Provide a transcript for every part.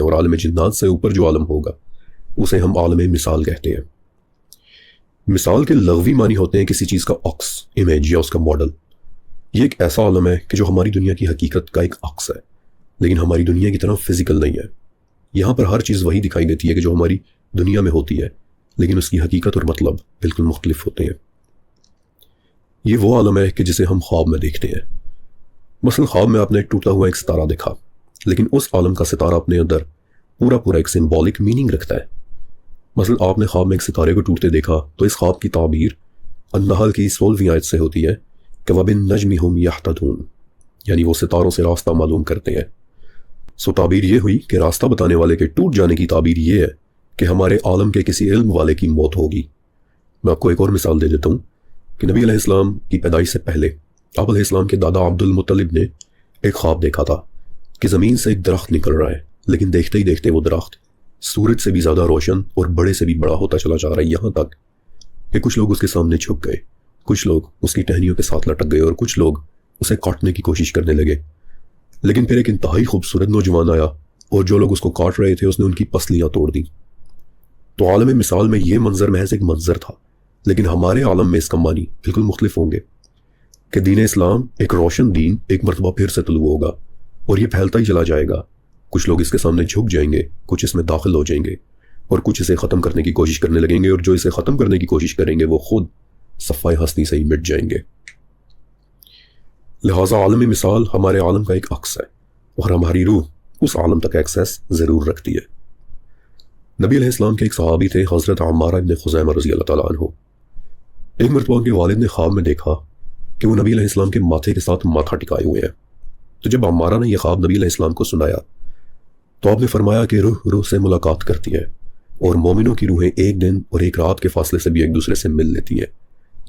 اور عالم جنات سے اوپر جو عالم ہوگا اسے ہم عالم مثال کہتے ہیں۔ مثال کے لغوی معنی ہوتے ہیں کسی چیز کا عکس، امیج یا اس کا ماڈل۔ یہ ایک ایسا عالم ہے کہ جو ہماری دنیا کی حقیقت کا ایک عکس ہے، لیکن ہماری دنیا کی طرح فزیکل نہیں ہے۔ یہاں پر ہر چیز وہی دکھائی دیتی ہے کہ جو ہماری دنیا میں ہوتی ہے، لیکن اس کی حقیقت اور مطلب بالکل مختلف ہوتے ہیں۔ یہ وہ عالم ہے کہ جسے ہم خواب میں دیکھتے ہیں۔ مثلا خواب میں آپ نے ایک ٹوٹا ہوا ایک ستارہ دیکھا، لیکن اس عالم کا ستارہ اپنے اندر پورا ایک سمبولک میننگ رکھتا ہے۔ مثلا آپ نے خواب میں ایک ستارے کو ٹوٹتے دیکھا تو اس خواب کی تعبیر النحل کی 16ویں آیت سے ہوتی ہے کہ وَبِالنَّجْمِ هُمْ يَهْتَدُونَ، یعنی وہ ستاروں سے راستہ معلوم کرتے ہیں۔ تعبیر یہ ہوئی کہ راستہ بتانے والے کے ٹوٹ جانے کی تعبیر یہ ہے کہ ہمارے عالم کے کسی علم والے کی موت ہوگی۔ میں آپ کو ایک اور مثال دے دیتا ہوں کہ نبی علیہ السلام کی پیدائش سے پہلے آپ علیہ السلام کے دادا عبد المطلب نے ایک خواب دیکھا تھا کہ زمین سے ایک درخت نکل رہا ہے، لیکن دیکھتے ہی دیکھتے وہ درخت سورج سے بھی زیادہ روشن اور بڑے سے بھی بڑا ہوتا چلا جا رہا ہے، یہاں تک کہ کچھ لوگ اس کے سامنے جھک گئے، کچھ لوگ اس کی ٹہنیوں کے ساتھ لٹک گئے اور کچھ لوگ اسے کاٹنے کی کوشش کرنے لگے۔ لیکن پھر ایک انتہائی خوبصورت نوجوان آیا اور جو لوگ اس کو کاٹ رہے تھے اس نے ان کی پسلیاں توڑ دیں۔ تو عالم مثال میں یہ منظر محض ایک منظر تھا، لیکن ہمارے عالم میں اس کا معنی بالکل مختلف ہوں گے کہ دین اسلام ایک روشن دین ایک مرتبہ پھر سے طلوع ہوگا اور یہ پھیلتا ہی چلا جائے گا۔ کچھ لوگ اس کے سامنے جھک جائیں گے، کچھ اس میں داخل ہو جائیں گے اور کچھ اسے ختم کرنے کی کوشش کرنے لگیں گے، اور جو اسے ختم کرنے کی کوشش کریں گے وہ خود صفائے ہستی سے ہی مٹ جائیں گے۔ لہٰذا عالم مثال ہمارے عالم کا ایک عکس ہے اور ہماری روح اس عالم تک ایکسیس ضرور رکھتی ہے۔ نبی علیہ السلام کے ایک صحابی تھے حضرت عمارہ بن خزیمہ رضی اللہ تعالیٰ عنہ۔ ایک مرتبہ ان کے والد نے خواب میں دیکھا کہ وہ نبی علیہ السلام کے ماتھے کے ساتھ ماتھا ٹکائے ہوئے ہیں۔ تو جب عمارہ نے یہ خواب نبی علیہ السلام کو سنایا تو آپ نے فرمایا کہ روح سے ملاقات کرتی ہے اور مومنوں کی روحیں ایک دن اور ایک رات کے فاصلے سے بھی ایک دوسرے سے مل لیتی ہیں،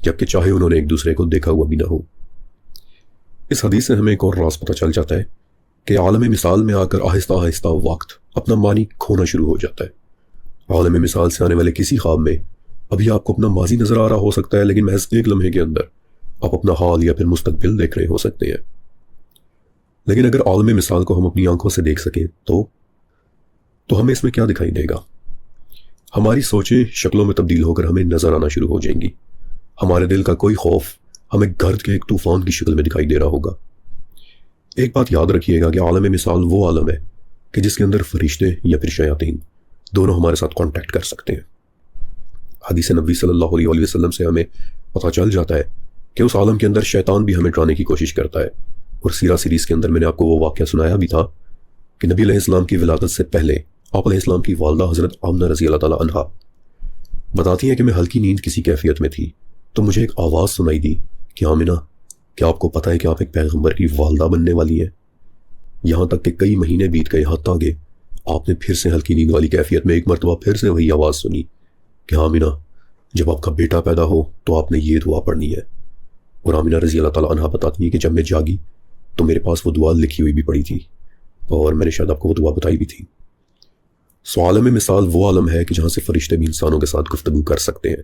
جبکہ چاہے انہوں نے ایک دوسرے کو دیکھا ہوا بھی نہ ہو۔ اس حدیث سے ہمیں ایک اور راز پتہ چل جاتا ہے کہ عالم مثال میں آ کر آہستہ آہستہ وقت اپنا معنی کھونا شروع ہو جاتا ہے۔ عالم مثال سے آنے والے کسی خواب میں ابھی آپ کو اپنا ماضی نظر آ رہا ہو سکتا ہے، لیکن محض ایک لمحے کے اندر آپ اپنا حال یا پھر مستقبل دیکھ رہے ہو سکتے ہیں۔ لیکن اگر عالم مثال کو ہم اپنی آنکھوں سے دیکھ سکیں تو ہمیں اس میں کیا دکھائی دے گا؟ ہماری سوچیں شکلوں میں تبدیل ہو کر ہمیں نظر آنا شروع ہو جائیں گی۔ ہمارے دل کا کوئی خوف ہمیں گرد کے ایک طوفان کی شکل میں دکھائی دے رہا ہوگا۔ ایک بات یاد رکھیے گا کہ عالم مثال وہ عالم ہے کہ جس کے اندر فرشتے یا پھر شیاطین دونوں ہمارے ساتھ کانٹیکٹ کر سکتے ہیں۔ حدیث نبوی صلی اللہ علیہ وسلم سے ہمیں پتہ چل جاتا ہے کہ اس عالم کے اندر شیطان بھی ہمیں ڈرانے کی کوشش کرتا ہے، اور سیرہ سیریز کے اندر میں نے آپ کو وہ واقعہ سنایا بھی تھا کہ نبی علیہ السلام کی ولادت سے پہلے آپ علیہ السلام کی والدہ حضرت آمنہ رضی اللہ تعالیٰ عنہا بتاتی ہیں کہ میں ہلکی نیند کسی کیفیت میں تھی تو مجھے ایک آواز سنائی دی کہ آمنہ، کیا آپ کو پتہ ہے کہ آپ ایک پیغمبر کی والدہ بننے والی ہیں؟ یہاں تک کہ کئی مہینے بیت گئے، حتیٰ کہ آپ نے پھر سے ہلکی نیند والی کیفیت میں ایک مرتبہ پھر سے وہی آواز سنی کہ آمنہ، جب آپ کا بیٹا پیدا ہو تو آپ نے یہ دعا پڑھنی ہے۔ اور آمنہ رضی اللہ تعالیٰ عنہا بتاتی ہیں کہ جب میں جاگی تو میرے پاس وہ دعا لکھی ہوئی بھی پڑی تھی، اور میں نے شاید آپ کو وہ دعا بتائی بھی تھی۔ عالم مثال وہ عالم ہے کہ جہاں سے فرشتے بھی انسانوں کے ساتھ گفتگو کر سکتے ہیں۔